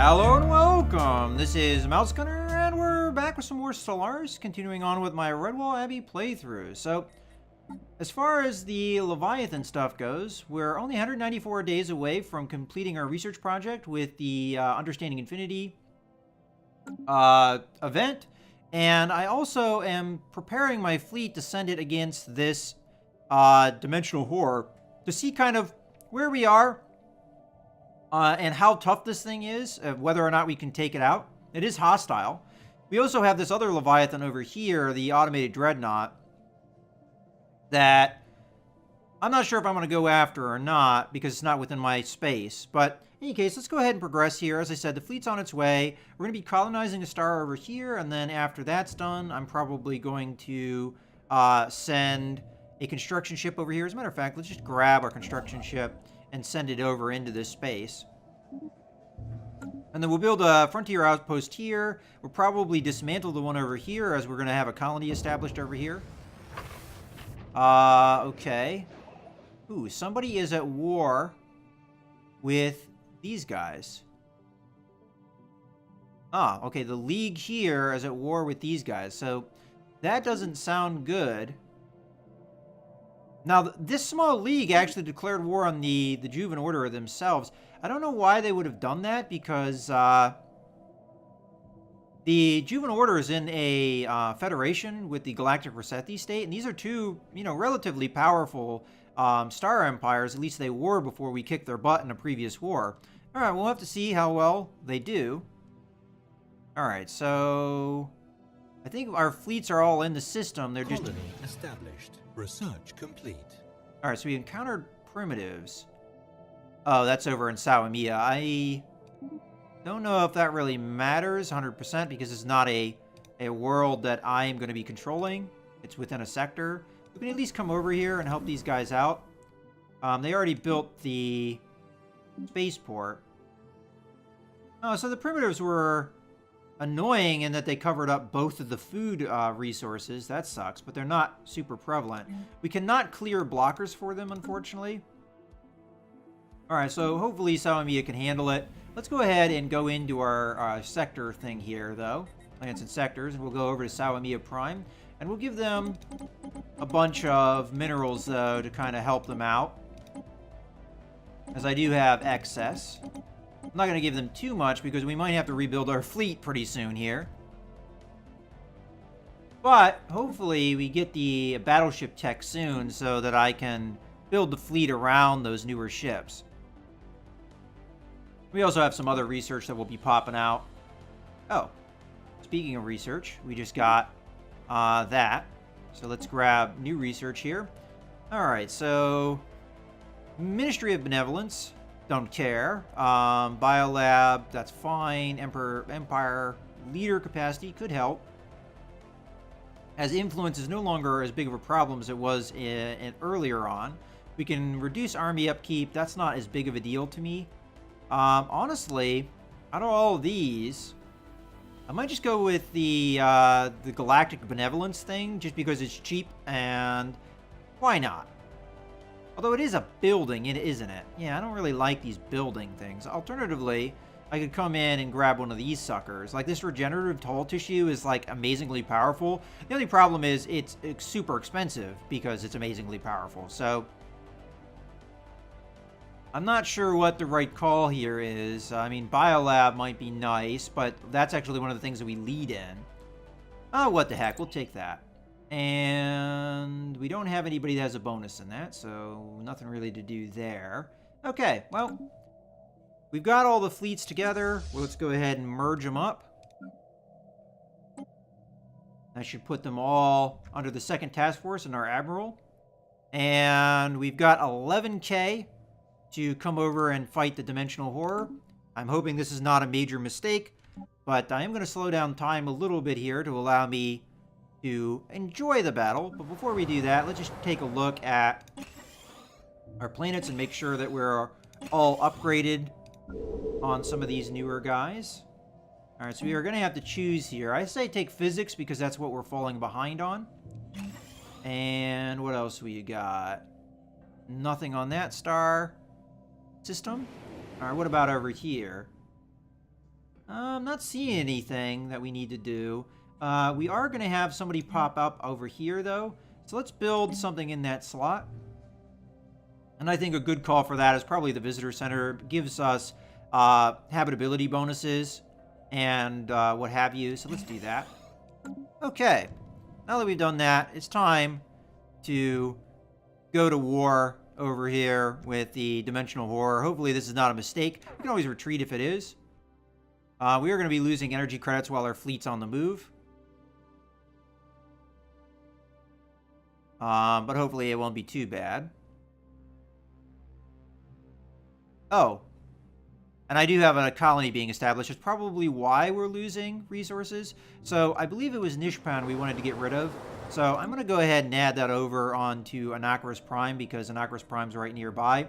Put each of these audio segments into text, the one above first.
Hello and welcome! This is Mouse Gunner, and we're back with some more Stellaris, continuing on with my Redwall Abbey playthrough. So, as far as the Leviathan stuff goes, we're only 194 days away from completing our research project with the Understanding Infinity event, and I also am preparing my fleet to send it against this dimensional horror to see kind of where we are. And how tough this thing is, whether or not we can take it out. It is hostile. We also have this other Leviathan over here, the automated dreadnought, that I'm not sure if I'm going to go after or not, because it's not within my space. But in any case, let's go ahead and progress here. As I said, the fleet's on its way. We're going to be colonizing a star over here, and then after that's done, I'm probably going to send a construction ship over here. As a matter of fact, let's just grab our construction ship and send it over into this space. And then we'll build a frontier outpost here. We'll probably dismantle the one over here, as we're going to have a colony established over here. Okay. Ooh, somebody is at war with these guys. Ah, okay, the League here is at war with these guys. So that doesn't sound good. Now, this small league actually declared war on the Juven Order themselves. I don't know why they would have done that, because the Juven Order is in a federation with the Galactic Resethi state, and these are two, relatively powerful star empires. At least they were before we kicked their butt in a previous war. All right, we'll have to see how well they do. All right, so I think our fleets are all in the system. They're just Colony established. Research complete. All right, so we encountered primitives. Oh, that's over in Sawamia. I don't know if that really matters 100% because it's not a world that I am going to be controlling. It's within a sector. We can at least come over here and help these guys out. They already built the spaceport. Oh, so the primitives were annoying in that they covered up both of the food resources. That sucks, but they're not super prevalent. We cannot clear blockers for them, unfortunately. Alright, so hopefully Sawamia can handle it. Let's go ahead and go into our sector thing here, though. Plants and sectors, and we'll go over to Sawamia Prime. And we'll give them a bunch of minerals, though, to kind of help them out, as I do have excess. I'm not going to give them too much because we might have to rebuild our fleet pretty soon here. But hopefully we get the battleship tech soon so that I can build the fleet around those newer ships. We also have some other research that will be popping out. Oh, speaking of research, we just got that. So let's grab new research here. Alright, so Ministry of Benevolence. Don't care. Biolab, that's fine. Empire leader capacity could help, as influence is no longer as big of a problem as it was earlier on. We can reduce army upkeep. That's not as big of a deal to me. Honestly, out of all of these, I might just go with the Galactic Benevolence thing, just because it's cheap, and why not? Although it is a building, isn't it? Yeah, I don't really like these building things. Alternatively, I could come in and grab one of these suckers. Like, this regenerative tall tissue is, like, amazingly powerful. The only problem is it's super expensive because it's amazingly powerful. So, I'm not sure what the right call here is. I mean, Biolab might be nice, but that's actually one of the things that we lead in. Oh, what the heck. We'll take that. And we don't have anybody that has a bonus in that, so nothing really to do there. Okay, well, we've got all the fleets together. Well, let's go ahead and merge them up. I should put them all under the second task force and our admiral. And we've got 11K to come over and fight the dimensional horror. I'm hoping this is not a major mistake, but I am going to slow down time a little bit here to allow me to enjoy the battle. But before we do that, let's just take a look at our planets and make sure that we're all upgraded on some of these newer guys. Alright, so we are going to have to choose here. I say take physics because that's what we're falling behind on. And what else we got? Nothing on that star system. Alright, what about over here? I'm not seeing anything that we need to do. We are going to have somebody pop up over here, though. So let's build something in that slot. And I think a good call for that is probably the visitor center. It gives us habitability bonuses and what have you. So let's do that. Okay. Now that we've done that, it's time to go to war over here with the dimensional horror. Hopefully this is not a mistake. We can always retreat if it is. We are going to be losing energy credits while our fleet's on the move. But hopefully it won't be too bad. Oh. And I do have a colony being established. It's probably why we're losing resources. So I believe it was Nishpan we wanted to get rid of. So I'm going to go ahead and add that over onto Anachorus Prime because Anachorus Prime's right nearby.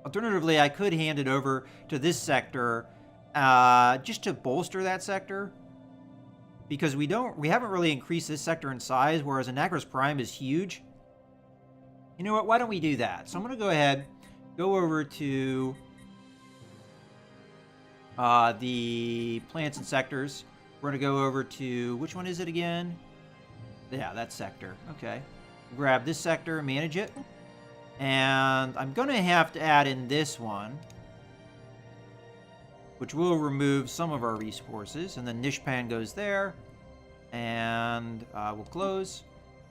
Alternatively, I could hand it over to this sector just to bolster that sector. Because we haven't really increased this sector in size, whereas Anachorus Prime is huge. You know what? Why don't we do that? So I'm going to go ahead, go over to the plants and sectors. We're going to go over to, which one is it again? Yeah, that sector. Okay. Grab this sector, manage it. And I'm going to have to add in this one, which will remove some of our resources. And then Nishpan goes there. And we'll close.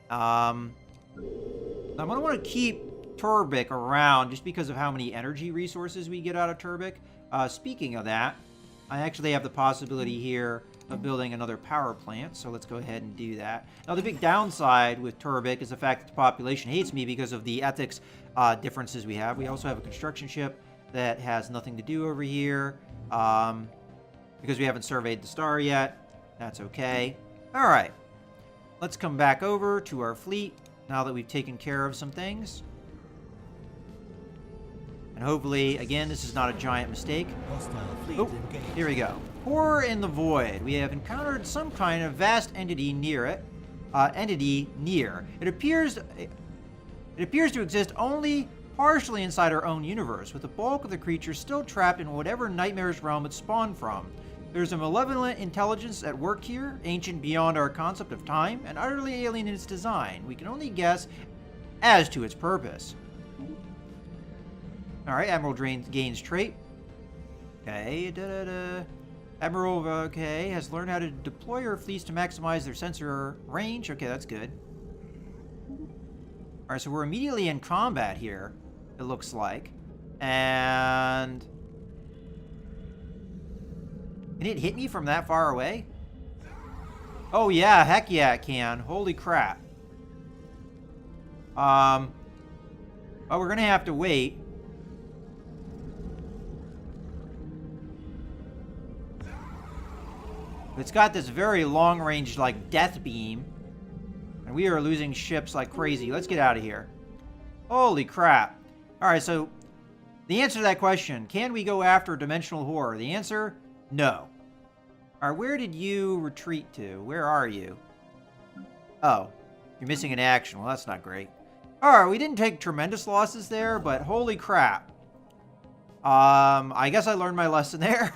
I'm going to want to keep Turbik around just because of how many energy resources we get out of Turbik. Speaking of that, I actually have the possibility here of building another power plant, so let's go ahead and do that. Now, the big downside with Turbik is the fact that the population hates me because of the ethics differences we have. We also have a construction ship that has nothing to do over here because we haven't surveyed the star yet. That's okay. All right. Let's come back over to our fleet now that we've taken care of some things. And hopefully, again, this is not a giant mistake. Oh, here we go. Horror in the void. We have encountered some kind of vast entity near it. It appears to exist only partially inside our own universe, with the bulk of the creatures still trapped in whatever nightmarish realm it spawned from. There's a malevolent intelligence at work here, ancient beyond our concept of time, and utterly alien in its design. We can only guess as to its purpose. Alright, Admiral gains trait. Okay, Admiral, okay, has learned how to deploy her fleets to maximize their sensor range. Okay, that's good. Alright, so we're immediately in combat here, it looks like. And can it hit me from that far away? Oh yeah, heck yeah it can. Holy crap. Well, we're gonna have to wait. It's got this very long-range, like, death beam. And we are losing ships like crazy. Let's get out of here. Holy crap. Alright, so the answer to that question, can we go after dimensional horror? The answer, no. Alright, where did you retreat to? Where are you? Oh, you're missing an action. Well, that's not great. Alright, we didn't take tremendous losses there, but holy crap. I guess I learned my lesson there.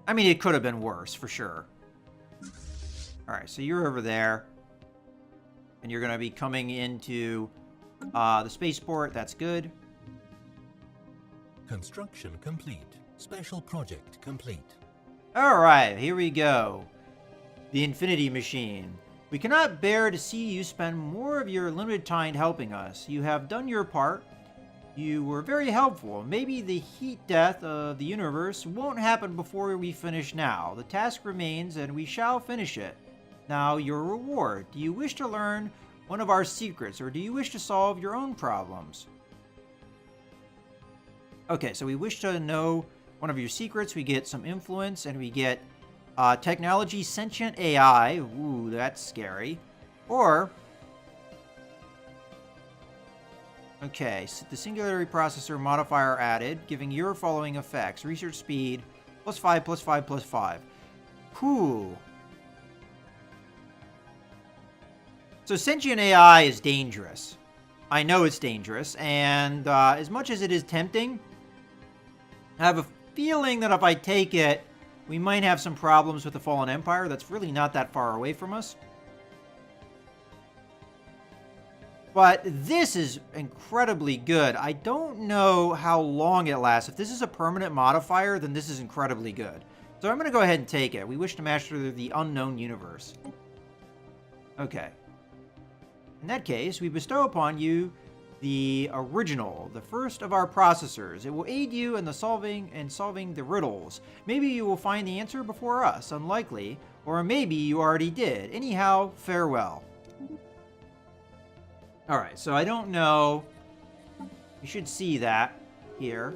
I mean, it could have been worse, for sure. Alright, so you're over there. And you're going to be coming into the spaceport. That's good. Construction complete. Special project complete. Alright, here we go. The Infinity Machine. We cannot bear to see you spend more of your limited time helping us. You have done your part. You were very helpful. Maybe the heat death of the universe won't happen before we finish now. The task remains, and we shall finish it. Now, your reward. Do you wish to learn one of our secrets, or do you wish to solve your own problems? Okay, so we wish to know one of your secrets. We get some influence, and we get technology, sentient AI. Ooh, that's scary. Or okay, so the singularity processor modifier added, giving your following effects. Research speed, +5, +5, +5. Cool. So sentient AI is dangerous. I know it's dangerous, and as much as it is tempting, I have a feeling that if I take it, we might have some problems with the Fallen Empire. That's really not that far away from us. But this is incredibly good. I don't know how long it lasts. If this is a permanent modifier, then this is incredibly good. So I'm going to go ahead and take it. We wish to master the unknown universe. Okay. In that case, we bestow upon you the original, the first of our processors. It will aid you in solving the riddles. Maybe you will find the answer before us. Unlikely. Or maybe you already did. Anyhow, farewell. Alright, so I don't know. You should see that here.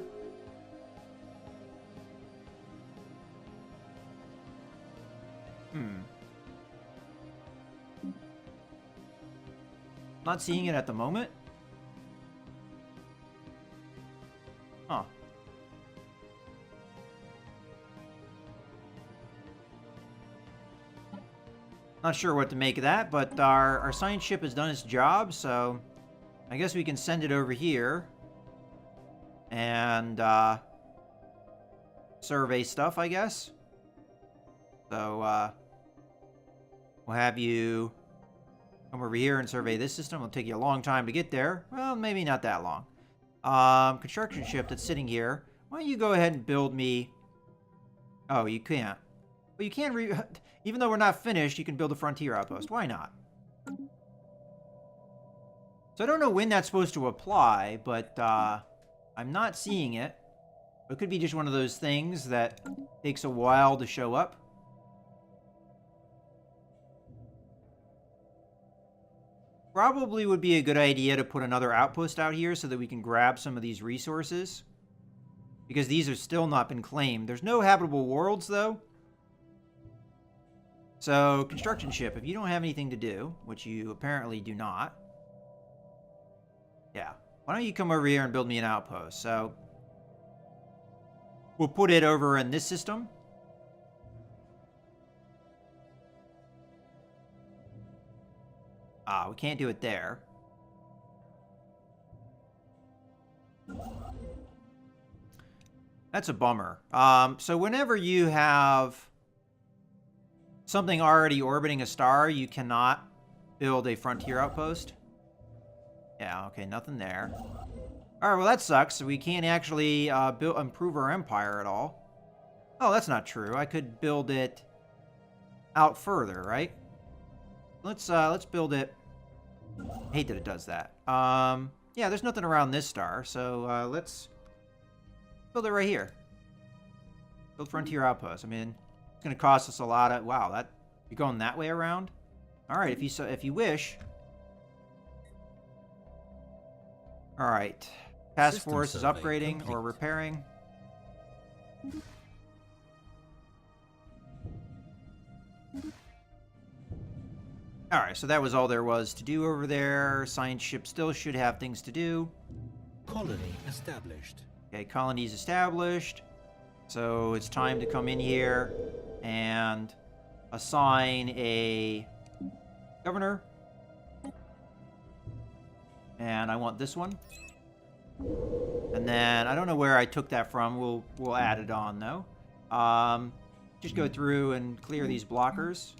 Not seeing it at the moment. Huh. Not sure what to make of that, but our science ship has done its job, so I guess we can send it over here and survey stuff, I guess. So we'll have you come over here and survey this system. It'll take you a long time to get there. Well, maybe not that long. Construction ship that's sitting here. Why don't you go ahead and build me... Oh, you can't. Well, you can even though we're not finished, you can build a frontier outpost. Why not? So I don't know when that's supposed to apply, but I'm not seeing it. It could be just one of those things that takes a while to show up. Probably would be a good idea to put another outpost out here so that we can grab some of these resources. Because these have still not been claimed. There's no habitable worlds, though. So, construction ship, if you don't have anything to do, which you apparently do not. Yeah. Why don't you come over here and build me an outpost? So, we'll put it over in this system. Ah, we can't do it there. That's a bummer. So whenever you have something already orbiting a star, you cannot build a frontier outpost. Yeah, okay, nothing there. Alright, well that sucks. We can't actually improve our empire at all. Oh, that's not true. I could build it out further, right? Let's build it. I hate that it does that. Yeah, there's nothing around this star, so let's build it right here. Build frontier outpost. I mean, it's going to cost us a lot of... Wow, that you're going that way around? All right, if you wish. All right. Task force is upgrading or repairing. Alright, so that was all there was to do over there. Science ship still should have things to do. Colony established. Okay, colony's established. So it's time to come in here and assign a governor. And I want this one. And then, I don't know where I took that from. We'll add it on, though. Just go through and clear these blockers.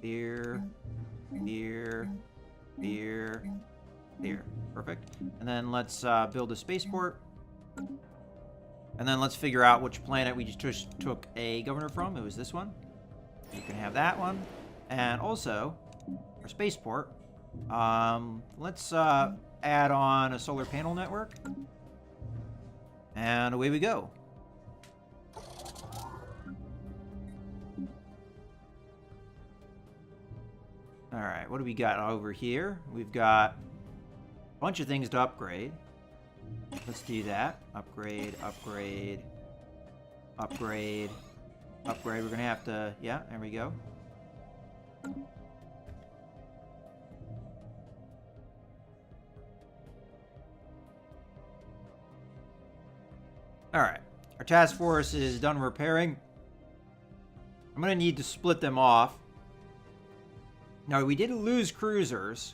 Here, here, here, here. Perfect. And then let's build a spaceport. And then let's figure out which planet we just took a governor from. It was this one. You can have that one. And also, our spaceport. Let's add on a solar panel network. And away we go. Alright, what do we got over here? We've got a bunch of things to upgrade. Let's do that. Upgrade, upgrade, upgrade, upgrade. We're going to have to... Yeah, there we go. Alright, our task force is done repairing. I'm going to need to split them off. Now, we did lose cruisers.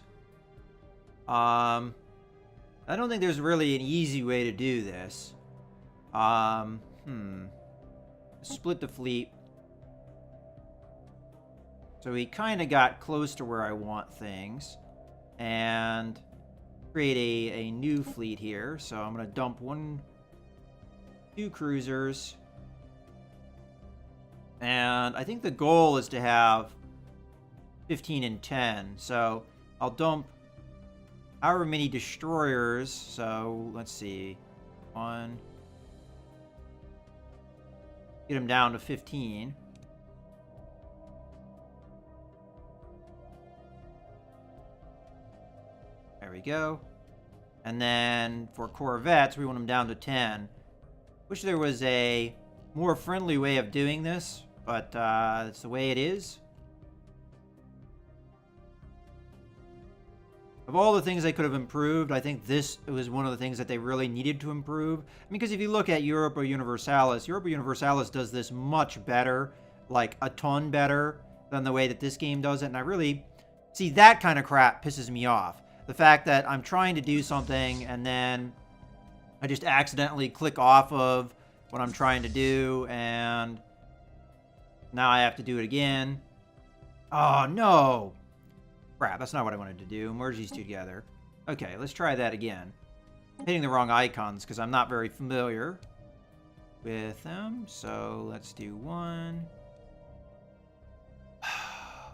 I don't think there's really an easy way to do this. Split the fleet. So we kind of got close to where I want things. And create a new fleet here. So I'm going to dump 2 cruisers. And I think the goal is to have 15 and 10. So I'll dump however many destroyers. So let's see. 1. Get them down to 15. There we go. And then for corvettes, we want them down to 10. Wish there was a more friendly way of doing this, but it's the way it is. Of all the things they could have improved, I think this was one of the things that they really needed to improve. Because if you look at Europa Universalis does this much better, like a ton better than the way that this game does it. And I really see that kind of crap pisses me off. The fact that I'm trying to do something and then I just accidentally click off of what I'm trying to do and now I have to do it again. Oh, no. Crap, that's not what I wanted to do. Merge these 2 together. Okay, let's try that again. Hitting the wrong icons because I'm not very familiar with them. So let's do 1.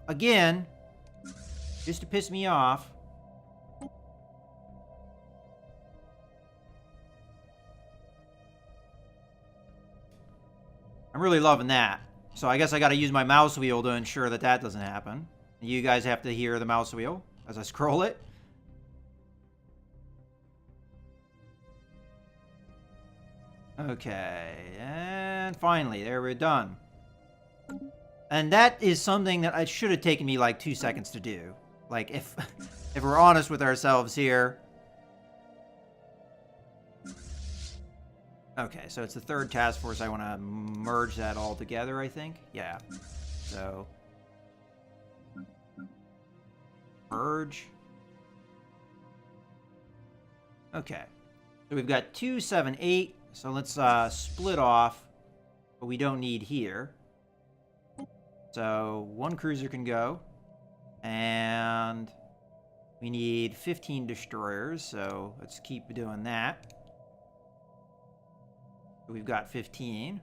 Again, just to piss me off. I'm really loving that. So I guess I got to use my mouse wheel to ensure that that doesn't happen. You guys have to hear the mouse wheel as I scroll it. Okay, and finally, there we're done. And that is something that it should have taken me like 2 seconds to do. Like, if we're honest with ourselves here. Okay, so it's the 3rd task force. I want to merge that all together, I think. Yeah. So merge. Okay. So we've got 2, 7, 8. So let's split off what we don't need here. So 1 cruiser can go. And we need 15 destroyers. So let's keep doing that. We've got 15.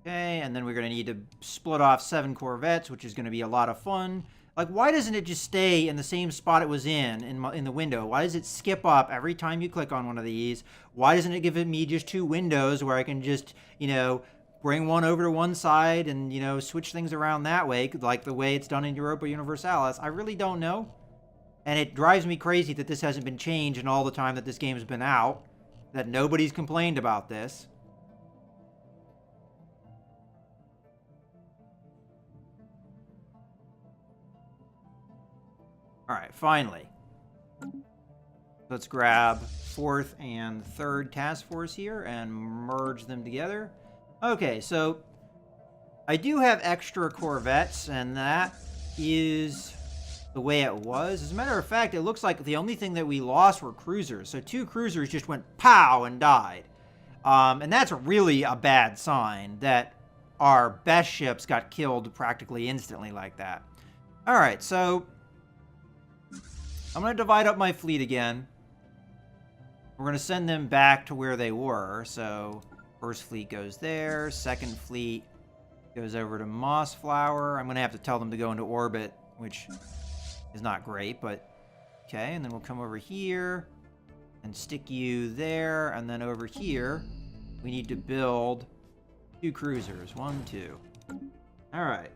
Okay, and then we're going to need to split off 7 corvettes, which is going to be a lot of fun. Like, why doesn't it just stay in the same spot it was in the window? Why does it skip up every time you click on one of these? Why doesn't it give me just 2 windows where I can just, you know, bring one over to one side and, you know, switch things around that way, like the way it's done in Europa Universalis? I really don't know. And it drives me crazy that this hasn't been changed in all the time that this game has been out, that nobody's complained about this. Alright, finally. Let's grab 4th and 3rd task force here and merge them together. Okay, so I do have extra corvettes, and that is the way it was. As a matter of fact, it looks like the only thing that we lost were cruisers. So 2 cruisers just went pow and died. And that's really a bad sign that our best ships got killed practically instantly like that. Alright, so I'm going to divide up my fleet again. We're going to send them back to where they were. So 1st fleet goes there. 2nd fleet goes over to Mossflower. I'm going to have to tell them to go into orbit, which is not great, but okay. And then we'll come over here and stick you there. And then over here, we need to build 2 cruisers. 1, 2. All right.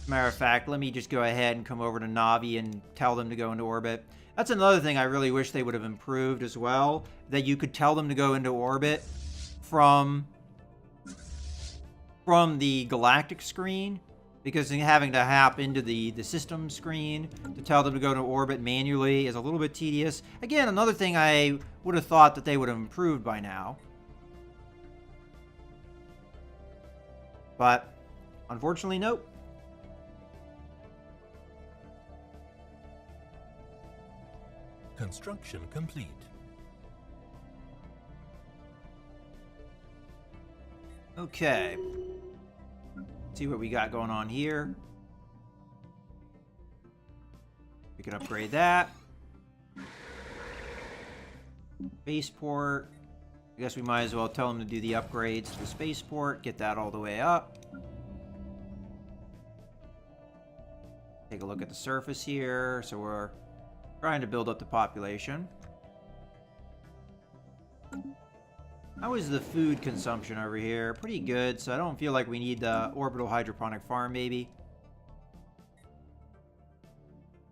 Matter of fact, let me just go ahead and come over to Navi and tell them to go into orbit. That's another thing I really wish they would have improved as well, that you could tell them to go into orbit from the galactic screen, because having to hop into the system screen to tell them to go to orbit manually is a little bit tedious. Again, another thing I would have thought that they would have improved by now. But unfortunately, nope. Construction complete. Okay. See what we got going on here. We can upgrade that. Spaceport. I guess we might as well tell them to do the upgrades to the spaceport. Get that all the way up. Take a look at the surface here. So we're trying to build up the population. How is the food consumption over here? Pretty good, so I don't feel like we need the orbital hydroponic farm, maybe.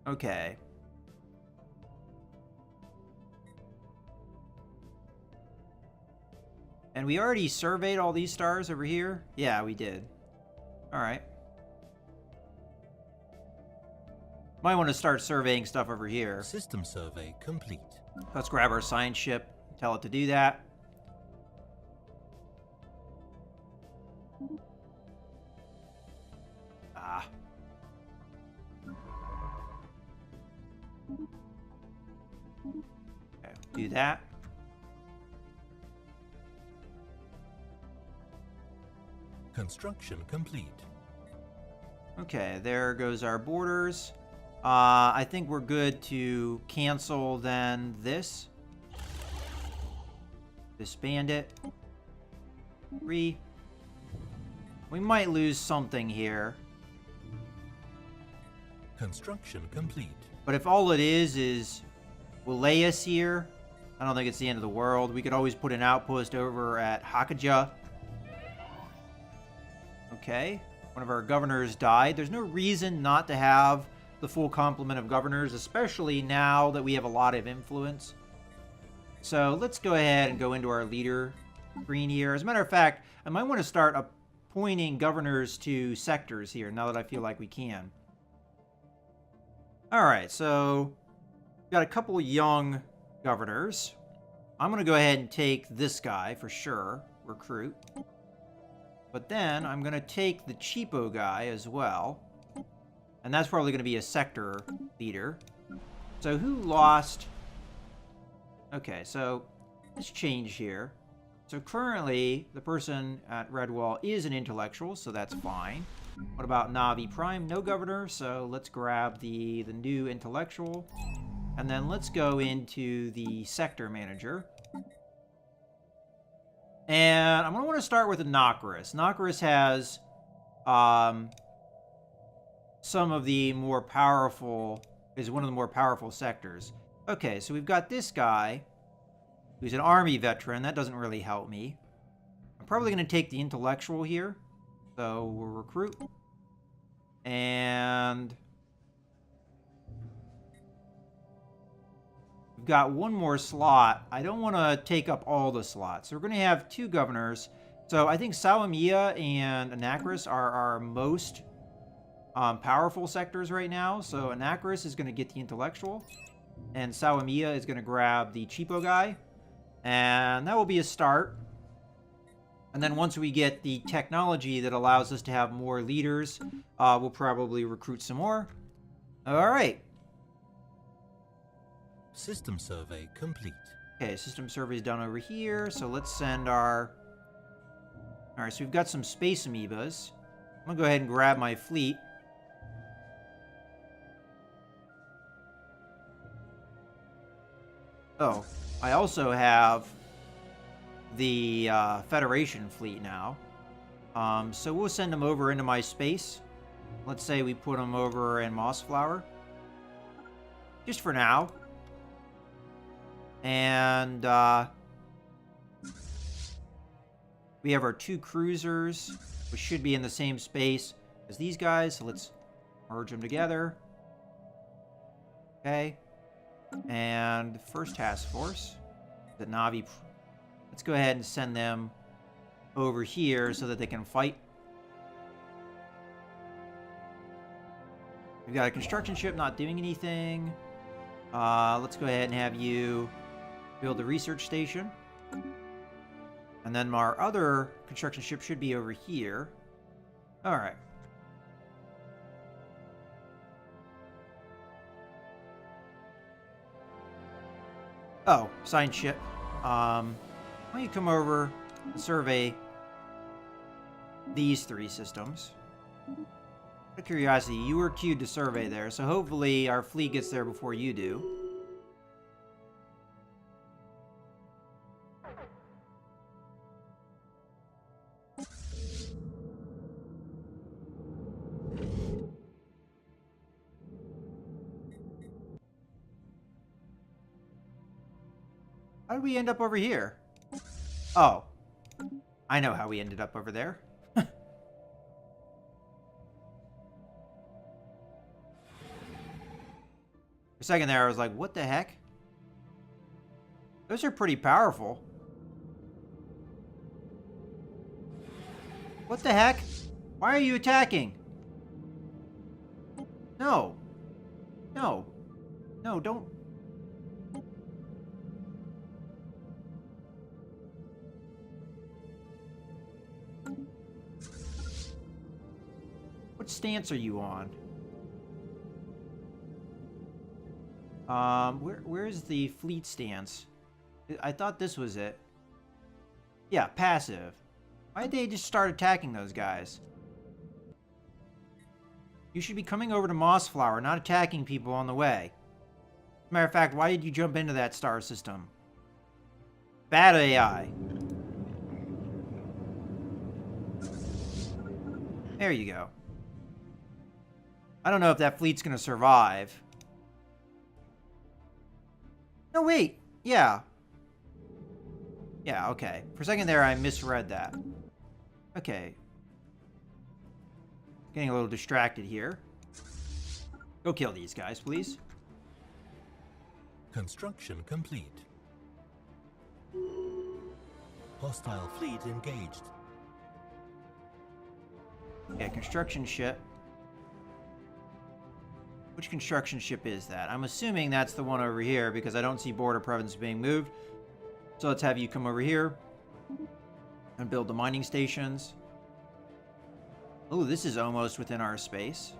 Okay. And we already surveyed all these stars over here? Yeah, we did. Alright. Might want to start surveying stuff over here. System survey complete. Let's grab our science ship, tell it to do that. Ah. Okay, do that. Construction complete. Okay, there goes our borders. I think we're good to cancel then this. Disband it. 3. We might lose something here. Construction complete. But if all it is we'll lay us here, I don't think it's the end of the world. We could always put an outpost over at Hakaja. Okay. One of our governors died. There's no reason not to have the full complement of governors, especially now that we have a lot of influence. So let's go ahead and go into our leader screen here. As a matter of fact, I might want to start appointing governors to sectors here now that I feel like we can. Alright, so we've got a couple young governors. I'm going to go ahead and take this guy for sure. Recruit. But then I'm going to take the cheapo guy as well. And that's probably going to be a sector leader. So who lost? Okay, so let's change here. So currently, the person at Redwall is an intellectual, so that's fine. What about Navi Prime? No governor, so let's grab the new intellectual. And then let's go into the sector manager. And I'm going to want to start with Nocris. Nocris has some of the more powerful, is one of the more powerful sectors. Okay, so we've got this guy who's an army veteran. That doesn't really help me. I'm probably going to take the intellectual here. So we'll recruit. And we've got one more slot. I don't want to take up all the slots. So we're going to have 2 governors. So I think Salamiya and Anacris are our most powerful sectors right now. So Anacris is going to get the intellectual. And Salamiya is going to grab the cheapo guy. And that will be a start. And then once we get the technology that allows us to have more leaders, we'll probably recruit some more. All right. System survey complete. Okay, system survey is done over here. So let's send our... All right, so we've got some space amoebas. I'm going to go ahead and grab my fleet. Oh, I also have the Federation fleet now. So we'll send them over into my space. Let's say we put them over in Mossflower. Just for now. And we have our 2 cruisers, which should be in the same space as these guys. So let's merge them together. Okay. And first task force, the Navi. Let's go ahead and send them over here so that they can fight. We've got a construction ship not doing anything. Let's go ahead and have you build a research station. And then our other construction ship should be over here. Alright. Oh, signed ship. Why don't you come over and survey these 3 systems? Out of curiosity, you were queued to survey there, so hopefully our fleet gets there before you do. How did we end up over here? Oh. I know how we ended up over there. For a second there, I was like, what the heck? Those are pretty powerful. What the heck? Why are you attacking? No. No. No, don't. What stance are you on? Where's the fleet stance? I thought this was it. Yeah, passive. Why did they just start attacking those guys? You should be coming over to Mossflower, not attacking people on the way. As a matter of fact, why did you jump into that star system? Bad AI. There you go. I don't know if that fleet's gonna survive. No, wait. Yeah. Yeah, okay. For a second there, I misread that. Okay. Getting a little distracted here. Go kill these guys, please. Construction complete. Hostile fleet engaged. Yeah, construction ship. Which construction ship is that? I'm assuming that's the one over here because I don't see border province being moved. So let's have you come over here and build the mining stations. Oh, this is almost within our space.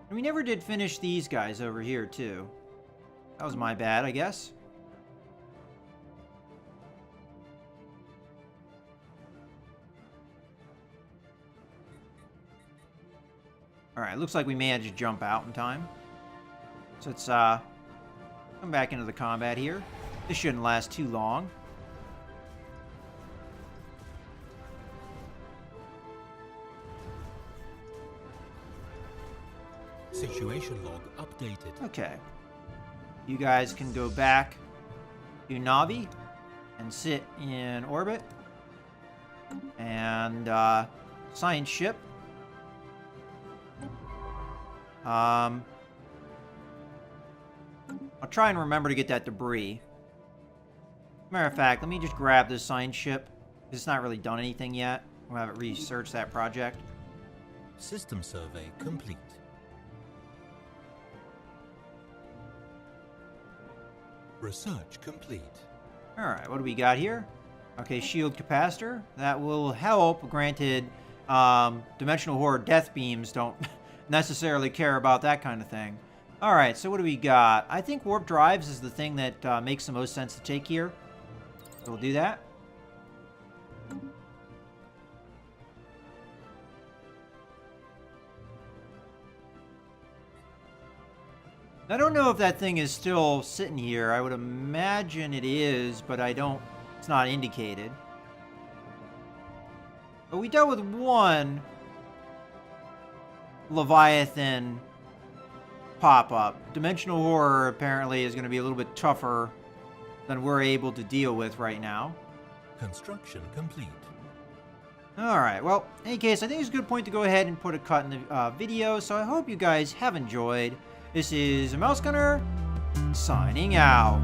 And we never did finish these guys over here, too. That was my bad, I guess. Alright, looks like we managed to jump out in time. So let's come back into the combat here. This shouldn't last too long. Situation log updated. Okay. You guys can go back to Navi and sit in orbit. And science ship. I'll try and remember to get that debris. Matter of fact, let me just grab this science ship. It's not really done anything yet. We'll have it research that project. System survey complete. Research complete. Alright, what do we got here? Okay, shield capacitor. That will help, granted, dimensional horror death beams don't necessarily care about that kind of thing. Alright, so what do we got? I think warp drives is the thing that makes the most sense to take here. So we'll do that. I don't know if that thing is still sitting here. I would imagine it is, but I don't... It's not indicated. But we dealt with one Leviathan pop-up. Dimensional horror apparently is going to be a little bit tougher than we're able to deal with right now. Construction complete. Alright, well, in any case, I think it's a good point to go ahead and put a cut in the video, so I hope you guys have enjoyed. This is Mouse Gunner, signing out.